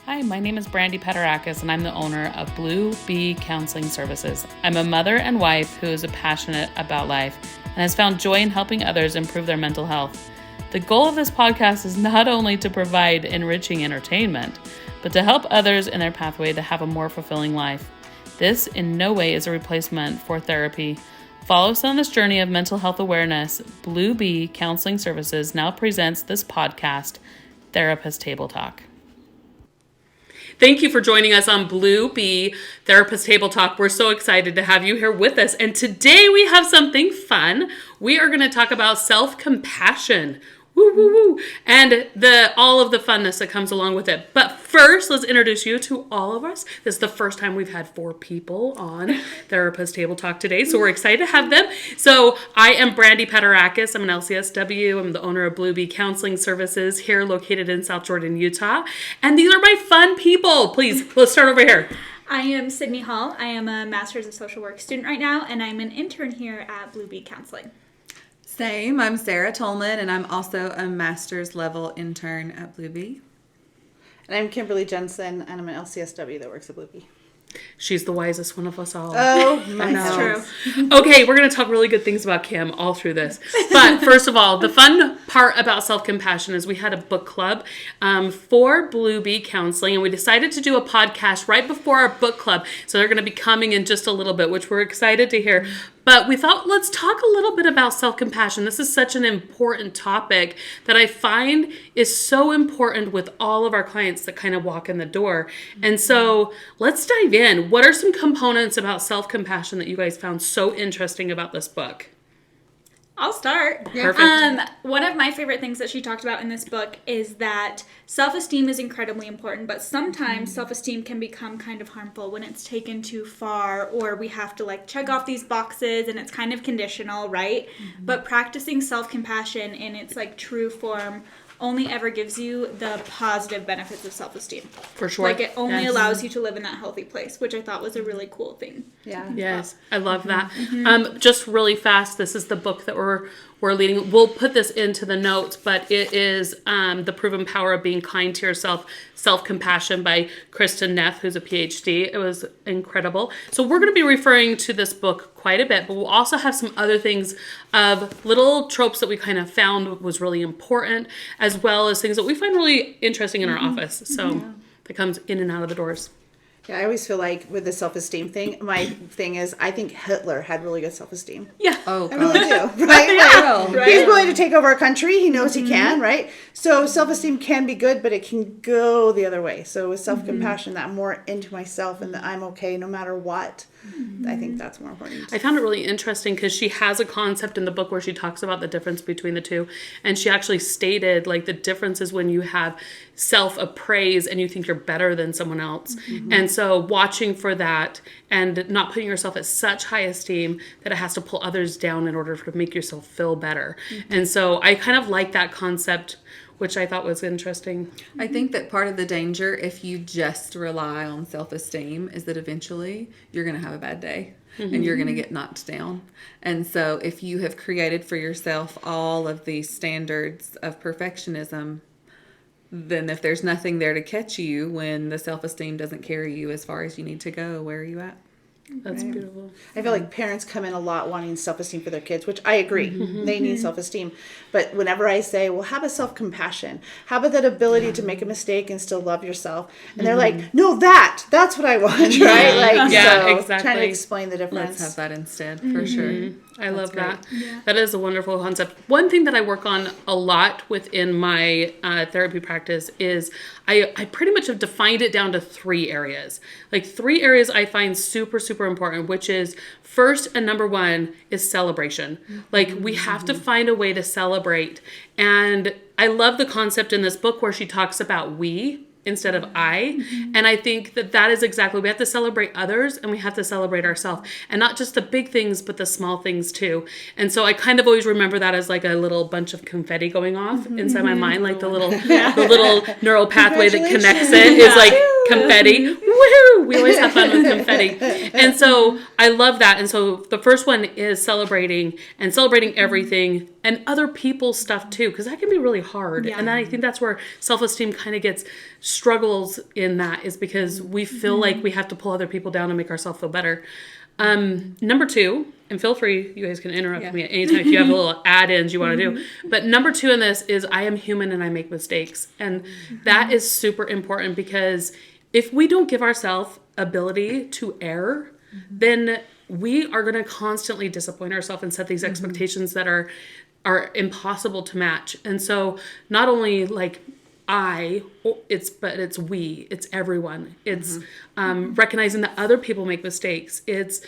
Hi, my name is Brandie Paterakis, and I'm the owner of Blue Bee Counseling Services. I'm a mother and wife who is passionate about life and has found joy in helping others improve their mental health. The goal of this podcast is not only to provide enriching entertainment, but to help others in their pathway to have a more fulfilling life. This in no way is a replacement for therapy. Follow us on this journey of mental health awareness. Blue Bee Counseling Services now presents this podcast, Therapist Table Talk. Thank you for joining us on Blue Bee Therapist Table Talk. We're so excited to have you here with us. And today we have something fun. We are going to talk about self-compassion. Woo, woo, woo. And all of the funness that comes along with it. But first, let's introduce you to all of us. This is the first time we've had 4 people on Therapist Table Talk today, so we're excited to have them. So I am Brandie Paterakis. I'm an LCSW. I'm the owner of Blue Bee Counseling Services here located in South Jordan, Utah. And these are my fun people. Please, let's start over here. I am Sydney Hall. I am a Master's of Social Work student right now, and I'm an intern here at Blue Bee Counseling. Same. I'm Sarah Tolman, and I'm also a master's level intern at Blue Bee. And I'm Kimberly Jensen, and I'm an LCSW that works at Blue Bee. She's the wisest one of us all. Oh, That's true. Okay, we're going to talk really good things about Kim all through this. But first of all, the fun part about self-compassion is we had a book club for Blue Bee Counseling, and we decided to do a podcast right before our book club. So they're going to be coming in just a little bit, which we're excited to hear. But we thought, let's talk a little bit about self-compassion. This is such an important topic that I find is so important with all of our clients that kind of walk in the door. And so let's dive in. What are some components about self-compassion that you guys found so interesting about this book? I'll start. Perfect. One of my favorite things that she talked about in this book is that self-esteem is incredibly important, but sometimes self-esteem can become kind of harmful when it's taken too far, or we have to check off these boxes and it's kind of conditional, right? Mm-hmm. But practicing self-compassion in its true form only ever gives you the positive benefits of self-esteem. For sure. It only allows you to live in that healthy place, which I thought was a really cool thing. Yeah. Yes, I love that. Mm-hmm. Just really fast, this is the book that we're leading. We'll put this into the notes, but it is The Proven Power of Being Kind to Yourself, Self-Compassion by Kristen Neff, who's a PhD. It was incredible. So we're going to be referring to this book quite a bit, but we'll also have some other things of little tropes that we kind of found was really important, as well as things that we find really interesting in our office. So that comes in and out of the doors. Yeah, I always feel like with the self-esteem thing, my thing is I think Hitler had really good self-esteem. Yeah. Oh, I really do. Right? Right. He's willing to take over a country. He knows he can, right? So self-esteem can be good, but it can go the other way. So with self-compassion, that I'm more into myself and that I'm okay no matter what. I think that's more important. I found it really interesting because she has a concept in the book where she talks about the difference between the two. And she actually stated the difference is when you have self-appraise and you think you're better than someone else. Mm-hmm. And so watching for that and not putting yourself at such high esteem that it has to pull others down in order to make yourself feel better. Mm-hmm. And so I kind of like that concept, which I thought was interesting. I think that part of the danger, if you just rely on self-esteem, is that eventually you're going to have a bad day and you're going to get knocked down. And so if you have created for yourself all of these standards of perfectionism, then if there's nothing there to catch you when the self-esteem doesn't carry you as far as you need to go, where are you at? That's beautiful. I feel like parents come in a lot wanting self-esteem for their kids, which I agree. Mm-hmm. They need self-esteem. But whenever I say, well, have a self-compassion. Have that ability to make a mistake and still love yourself. And they're like, no, that's what I want, right? Exactly. Trying to explain the difference. Let's have that instead, for sure. I love that. Yeah. That is a wonderful concept. One thing that I work on a lot within my therapy practice is I pretty much have defined it down to 3 areas. 3 areas I find super, super important, which is first and number 1 is celebration. We have to find a way to celebrate. And I love the concept in this book where she talks about we instead of I. And I think that is exactly, we have to celebrate others and we have to celebrate ourselves. And not just the big things, but the small things too. And so I kind of always remember that as a little bunch of confetti going off inside my mind, the little neural pathway that connects it is confetti. Woohoo! We always have fun with confetti. And so I love that. And so the first one is celebrating everything and other people's stuff too, because that can be really hard. Yeah. And I think that's where self-esteem kind of gets struggles in, that is because we feel like we have to pull other people down and make ourselves feel better. Number 2, and feel free, you guys can interrupt me at any time if you have a little add-ins you want to do. But number 2 in this is I am human and I make mistakes. And that is super important, because if we don't give ourselves ability to err, then we are going to constantly disappoint ourselves and set these expectations that are impossible to match. And so not only like it's we, it's everyone. It's recognizing that other people make mistakes. It's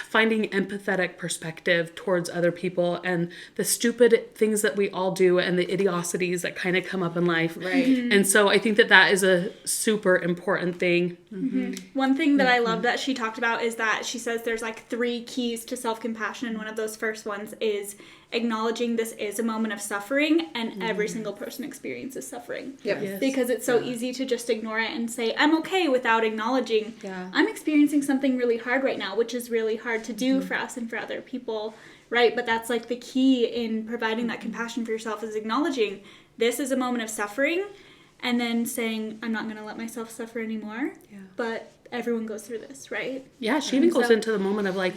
finding empathetic perspective towards other people and the stupid things that we all do and the idiocies that kind of come up in life. Right. And so I think that is a super important thing. One thing that I love that she talked about is that she says there's like 3 keys to self-compassion, and one of those first ones is acknowledging this is a moment of suffering, and every single person experiences suffering. Yep. Yes. Because it's so easy to just ignore it and say, I'm okay, without acknowledging, Yeah. I'm experiencing something really hard right now, which is really hard to do for us and for other people, right? But that's like the key in providing that compassion for yourself, is acknowledging this is a moment of suffering, and then saying, I'm not going to let myself suffer anymore, but everyone goes through this, right? Yeah, she even goes So- into the moment of like,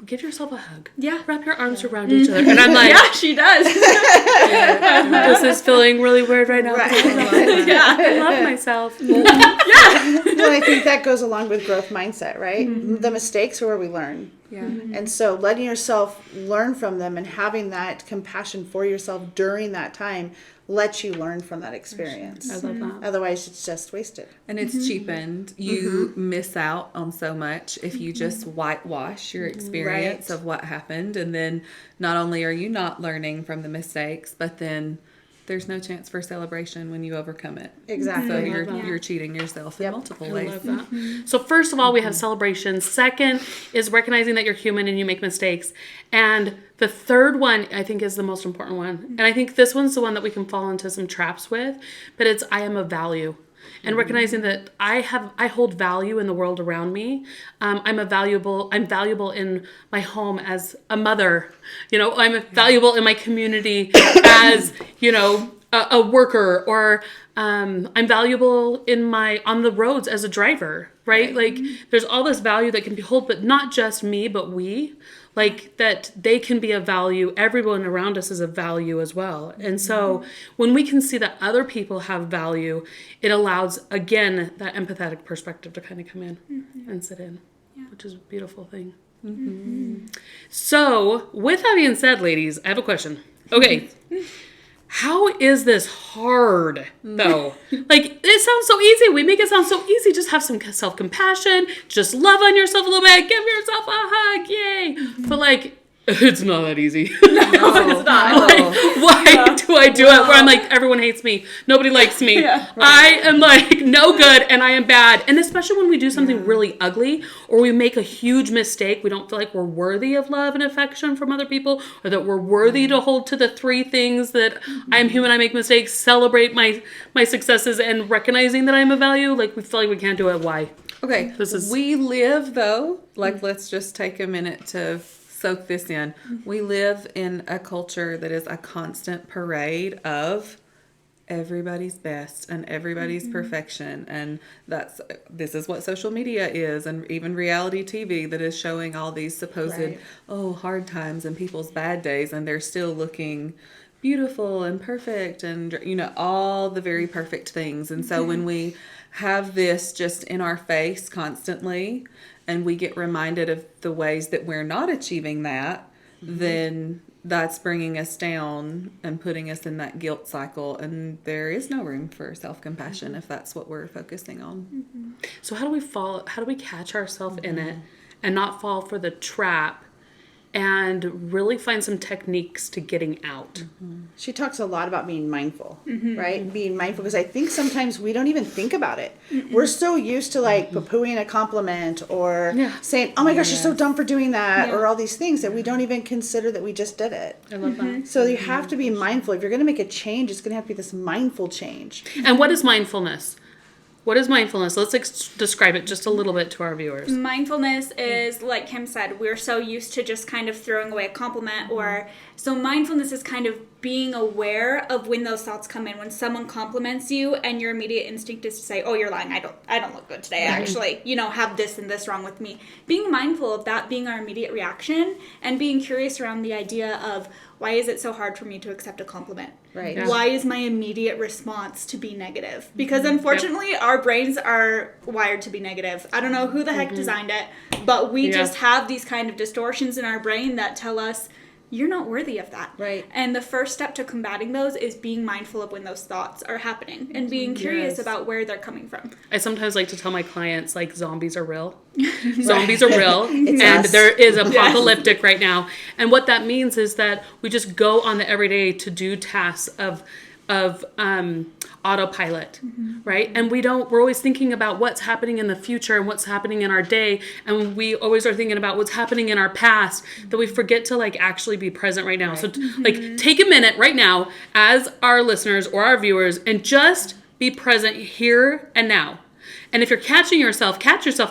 give yourself a hug. Yeah. Wrap your arms around each other. And I'm like, Yeah, she does. this is feeling really weird right now. Right. I love myself. Well, I think that goes along with growth mindset, right? The mistakes are where we learn. Yeah. And so letting yourself learn from them and having that compassion for yourself during that time lets you learn from that experience. I love that. Otherwise, it's just wasted. And it's cheapened. You miss out on so much if you just whitewash your experience Right. of what happened. And then not only are you not learning from the mistakes, but then there's no chance for celebration when you overcome it. Exactly. So that. you're cheating yourself in multiple ways. I love that. So first of all, we have celebration. Second is recognizing that you're human and you make mistakes. And the third one, I think, is the most important one. And I think this one's the one that we can fall into some traps with, but it's I am of value. And recognizing that I hold value in the world around me. I'm valuable in my home as a mother. I'm valuable in my community as, a worker, or I'm valuable on the roads as a driver, right? Like there's all this value that can be held, but not just me, but we. Like that they can be of value. Everyone around us is of value as well. And so when we can see that other people have value, it allows, again, that empathetic perspective to kind of come in and sit in, which is a beautiful thing. So with that being said, ladies, I have a question. Okay. How is this hard, though? Like, it sounds so easy. We make it sound so easy. Just have some self-compassion. Just love on yourself a little bit. Give yourself a hug. Yay. But, like, it's not that easy. No, it's not. Why do I do it? Where I'm like, everyone hates me. Nobody likes me. I am, like, no good, and I am bad. And especially when we do something really ugly, or we make a huge mistake, we don't feel like we're worthy of love and affection from other people, or that we're worthy to hold to the 3 things that I am human, I make mistakes, celebrate my successes, and recognizing that I'm of value. Like, we feel like we can't do it. Why? Okay. We live, though, like, let's just take a minute to soak this in. We live in a culture that is a constant parade of everybody's best and everybody's perfection, and this is what social media is, and even reality TV that is showing all these supposed hard times and people's bad days, and they're still looking beautiful and perfect and all the very perfect things. And so when we have this just in our face constantly, and we get reminded of the ways that we're not achieving that, then that's bringing us down and putting us in that guilt cycle. And there is no room for self-compassion if that's what we're focusing on. So how do we catch ourselves in it and not fall for the trap, and really find some techniques to getting out? She talks a lot about being mindful, right? Being mindful, because I think sometimes we don't even think about it. We're so used to like poo-pooing a compliment or saying, oh my gosh, you're so dumb for doing that, or all these things that we don't even consider that we just did it. I love that. So you have to be mindful. If you're going to make a change, it's going to have to be this mindful change. And what is mindfulness? What is mindfulness? Let's describe it just a little bit to our viewers. Mindfulness is, like Kim said, we're so used to just kind of throwing away a compliment, or so mindfulness is kind of being aware of when those thoughts come in. When someone compliments you and your immediate instinct is to say, oh, you're lying, I don't look good today, I actually, have this and this wrong with me. Being mindful of that being our immediate reaction, and being curious around the idea of, why is it so hard for me to accept a compliment? Right. Yeah. Why is my immediate response to be negative? Because unfortunately, our brains are wired to be negative. I don't know who the heck designed it, but we just have these kind of distortions in our brain that tell us, you're not worthy of that. Right. And the first step to combating those is being mindful of when those thoughts are happening and being curious about where they're coming from. I sometimes like to tell my clients, like, zombies are real. Zombies are real. And us. there is apocalyptic right now. And what that means is that we just go on the everyday to do tasks of autopilot, right? And we're always thinking about what's happening in the future and what's happening in our day. And we always are thinking about what's happening in our past, that we forget to like actually be present right now. Right. So like take a minute right now as our listeners or our viewers and just be present here and now. And if you're catch yourself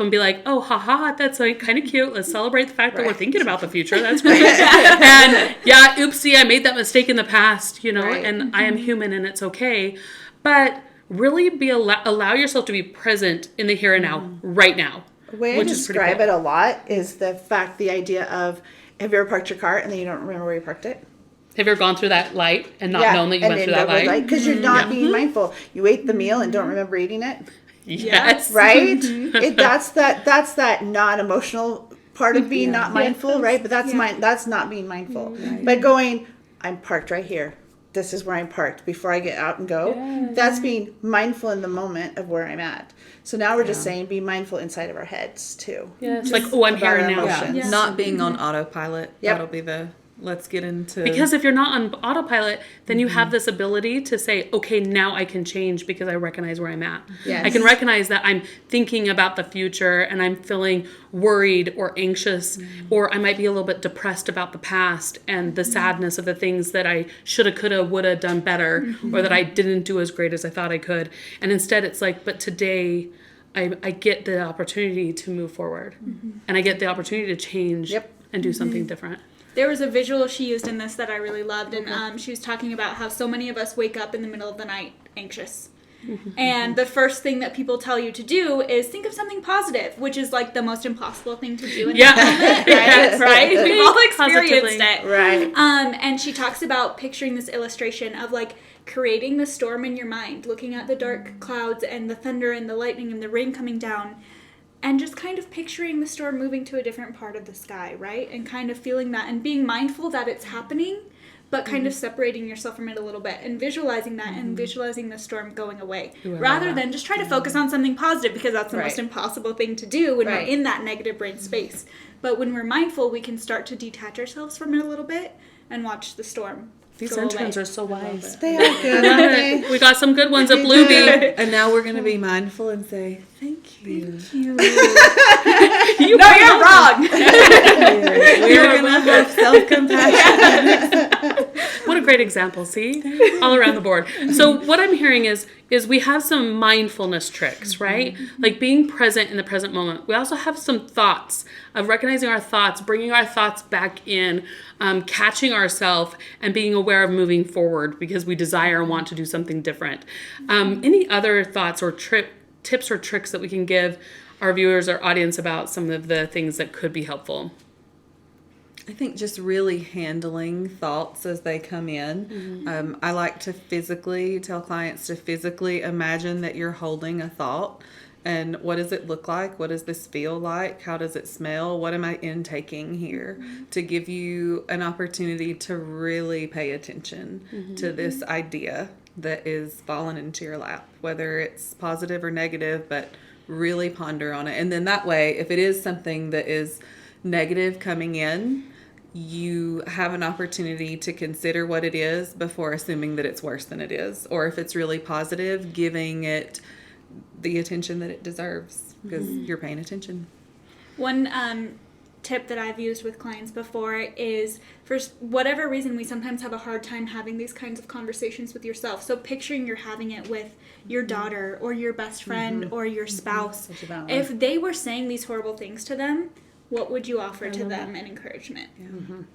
and be like, oh, haha, that's like kind of cute. Let's celebrate the fact that we're thinking about the future. That's great. And yeah, oopsie, I made that mistake in the past, and I am human and it's okay. But really allow yourself to be present in the here and now, right now. The way I describe it a lot is the idea of, have you ever parked your car and then you don't remember where you parked it? Have you ever gone through that light and not known that you went through that light? Because you're not being mindful. You ate the meal and don't remember eating it. Yes. Right? That's that non-emotional part of being not mindful, right? But that's not being mindful. Right. But going, I'm parked right here. This is where I'm parked before I get out and go. Yes. That's being mindful in the moment of where I'm at. So now we're just saying be mindful inside of our heads too. Yeah, it's like, oh, I'm here and now. Yeah. Not being on autopilot. Yep. That'll be let's get into... Because if you're not on autopilot, then you have this ability to say, okay, now I can change because I recognize where I'm at. Yes. I can recognize that I'm thinking about the future and I'm feeling worried or anxious, or I might be a little bit depressed about the past and the sadness of the things that I shoulda, coulda, woulda done better, or that I didn't do as great as I thought I could. And instead it's like, but today I get the opportunity to move forward. And I get the opportunity to change and do something different. There was a visual she used in this that I really loved, and she was talking about how so many of us wake up in the middle of the night anxious. And the first thing that people tell you to do is think of something positive, which is like the most impossible thing to do in that moment, right? We've all experienced it. Right. And she talks about picturing this illustration of like creating the storm in your mind, looking at the dark clouds and the thunder and the lightning and the rain coming down, and just kind of picturing the storm moving to a different part of the sky, right? And kind of feeling that and being mindful that it's happening, but kind of separating yourself from it a little bit and visualizing that and visualizing the storm going away. Rather than just try to focus on something positive, because that's the most impossible thing to do when we're in that negative brain space. But when we're mindful, we can start to detach ourselves from it a little bit and watch the storm. These interns are so wise. They are good, aren't they? We got some good ones at Bluebee. And now we're going to be mindful and say, thank you. Thank you. No, you're wrong. We're going to have self-compassion. What a great example, see? All around the board. So what I'm hearing is we have some mindfulness tricks, right? Like being present in the present moment. We also have some thoughts of recognizing our thoughts, bringing our thoughts back in, catching ourselves, and being aware of moving forward because we desire and want to do something different. Any other thoughts or tips or tricks that we can give our viewers or audience about some of the things that could be helpful? I think just really handling thoughts as they come in. I like to tell clients to physically imagine that you're holding a thought. And what does it look like? What does this feel like? How does it smell? What am I intaking here? To give you an opportunity to really pay attention to this idea that is falling into your lap, whether it's positive or negative, but really ponder on it. And then that way, if it is something that is negative coming in, you have an opportunity to consider what it is before assuming that it's worse than it is. Or if it's really positive, giving it the attention that it deserves because you're paying attention. One tip that I've used with clients before is, for whatever reason, we sometimes have a hard time having these kinds of conversations with yourself. So picturing you're having it with your daughter or your best friend or your spouse. If they were saying these horrible things to them, what would you offer to them in encouragement?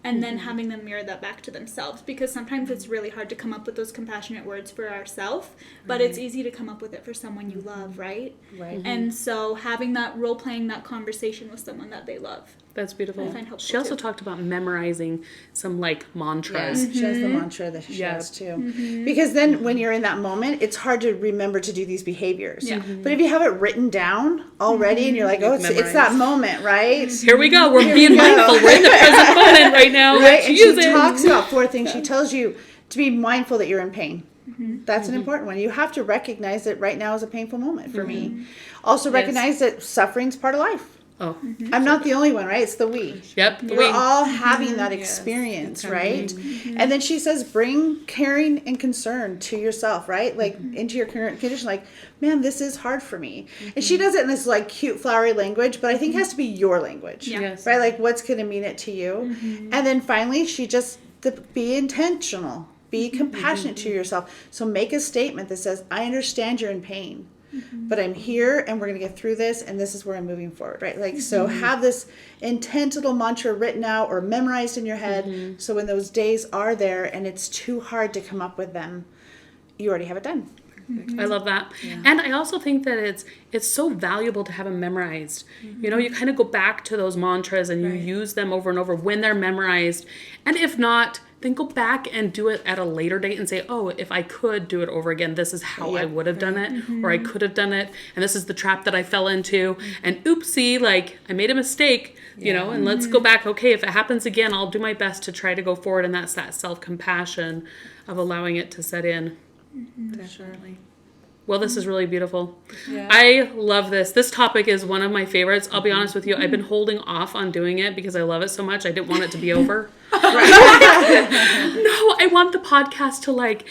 And then having them mirror that back to themselves, because sometimes it's really hard to come up with those compassionate words for ourselves, but it's easy to come up with it for someone you love, right? And so having that role-playing that conversation with someone that they love. That's beautiful. I find helpful She also too. talked about memorizing some like mantras. She has the mantra that she has too. Because then when you're in that moment, it's hard to remember to do these behaviors. But if you have it written down already and you're like, oh, it's that moment, right? Here we go. We're being mindful. We're in the present moment right now. Right? And Use she it. talks about 4 things. She tells you to be mindful that you're in pain. That's an important one. You have to recognize that right now is a painful moment for me. Also recognize that suffering's part of life. Oh, I'm not the only one, right? It's the we. yep. We're all having that experience, right? And then she says, bring caring and concern to yourself, right? Like into your current condition, like, man, this is hard for me. And she does it in this like cute flowery language, but I think it has to be your language, Yes. right? Like what's going to mean it to you. And then finally, she just, be intentional, be compassionate to yourself. So make a statement that says, I understand you're in pain. But I'm here and we're going to get through this and this is where I'm moving forward, right? Like, so have this intense little mantra written out or memorized in your head. So when those days are there and it's too hard to come up with them, you already have it done. I love that. And I also think that it's so valuable to have them memorized. You know, you kind of go back to those mantras and you use them over and over when they're memorized. And if not, then go back and do it at a later date and say, oh, if I could do it over again, this is how I would have done it, or I could have done it, and this is the trap that I fell into, and oopsie, like, I made a mistake, you know, and let's go back, okay, if it happens again, I'll do my best to try to go forward, and that's that self-compassion of allowing it to set in. Definitely. Well, this is really beautiful. Yeah. I love this. This topic is one of my favorites. I'll be honest with you. I've been holding off on doing it because I love it so much. I didn't want it to be over. No, I want the podcast to like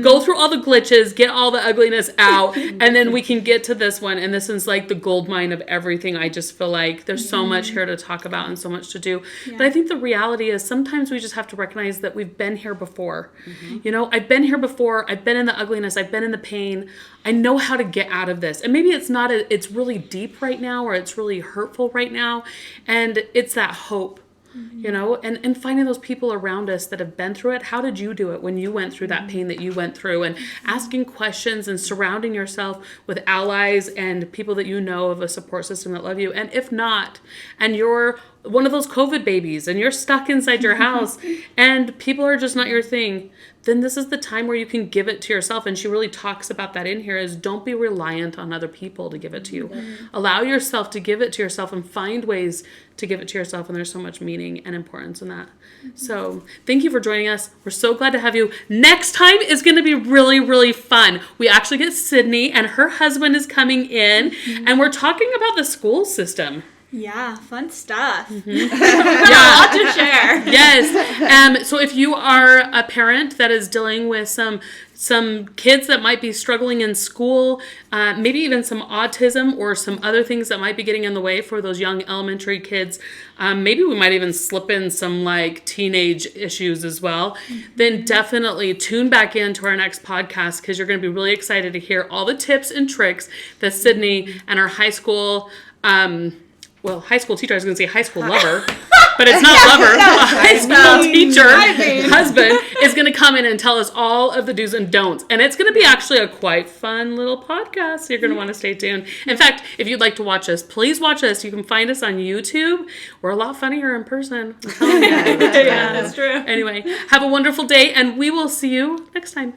go through all the glitches, get all the ugliness out, and then we can get to this one. And this is like the gold mine of everything. I just feel like there's so much here to talk about and so much to do. Yeah. But I think the reality is sometimes we just have to recognize that we've been here before. You know, I've been here before. I've been in the ugliness. I've been in the pain. I know how to get out of this. And maybe it's not, it's really deep right now, or it's really hurtful right now. And it's that hope. You know, and finding those people around us that have been through it. How did you do it when you went through that pain that you went through? And asking questions and surrounding yourself with allies and people that you know of a support system that love you. And if not, and you're one of those COVID babies and you're stuck inside your house and people are just not your thing, then this is the time where you can give it to yourself. And she really talks about that in here, is don't be reliant on other people to give it to you. Allow yourself to give it to yourself and find ways to give it to yourself. And there's so much meaning and importance in that. So thank you for joining us. We're so glad to have you. Next time is going to be really, really fun. We actually get Sydney and her husband is coming in and we're talking about the school system. Yeah, fun stuff. Yeah. A lot to share. Yes. So if you are a parent that is dealing with some kids that might be struggling in school, maybe even some autism or some other things that might be getting in the way for those young elementary kids, maybe we might even slip in some like teenage issues as well, then definitely tune back into our next podcast, because you're going to be really excited to hear all the tips and tricks that Sydney and our high school high school teacher, I was going to say high school lover, but it's not lover. A high school teacher husband is going to come in and tell us all of the do's and don'ts. And it's going to be actually a quite fun little podcast. So you're going to want to stay tuned. In fact, if you'd like to watch us, please watch us. You can find us on YouTube. We're a lot funnier in person. I'm telling you. Yeah, that's true. Anyway, have a wonderful day, and we will see you next time.